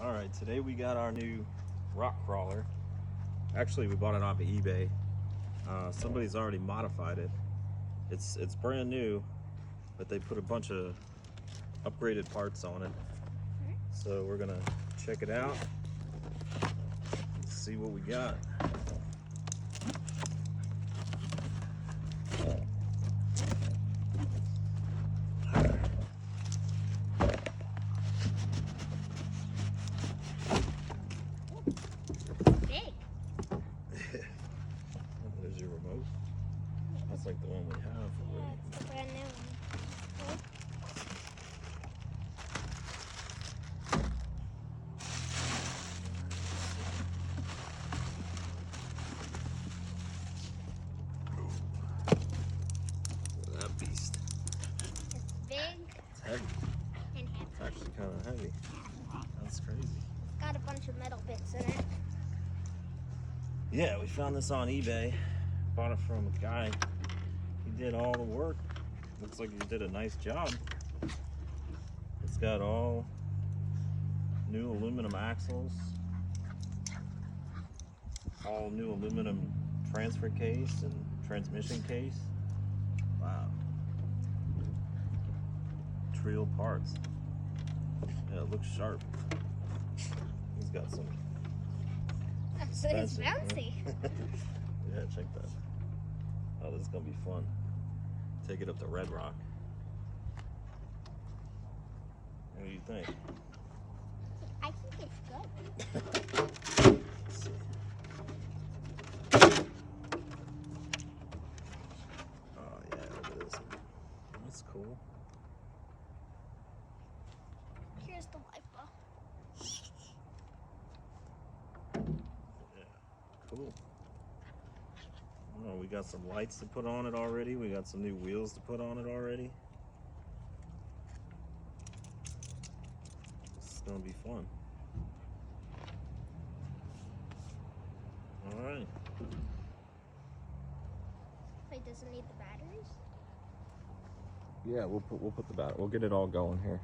Alright, today we got our new rock crawler. Actually, we bought it off of eBay. Somebody's already modified it. It's brand new, but they put a bunch of upgraded parts on it. So we're gonna check it out and see what we got. There's your remote. That's like the one we have. Yeah, it's the brand new one. Look at that beast. It's big It's heavy. and heavy. It's actually kind of heavy. That's crazy. Got a bunch of metal bits in it. Yeah, we found this on eBay. Bought it from a guy. He did all the work. Looks like he did a nice job. It's got all new aluminum axles, all new aluminum transfer case and transmission case. Wow. Treal parts. Yeah, it looks sharp. He's got some. So it's bouncy. Yeah, check that. Oh, this is gonna be fun. Take it up to Red Rock. What do you think? I think it's good. Let's see. Oh yeah, look at this. That's cool. Here's the wiper. Yeah, cool. Oh, we got some lights to put on it already. We got some new wheels to put on it already. This is gonna be fun. All right. Wait, does it need the batteries? Yeah, we'll put the battery. We'll get it all going here.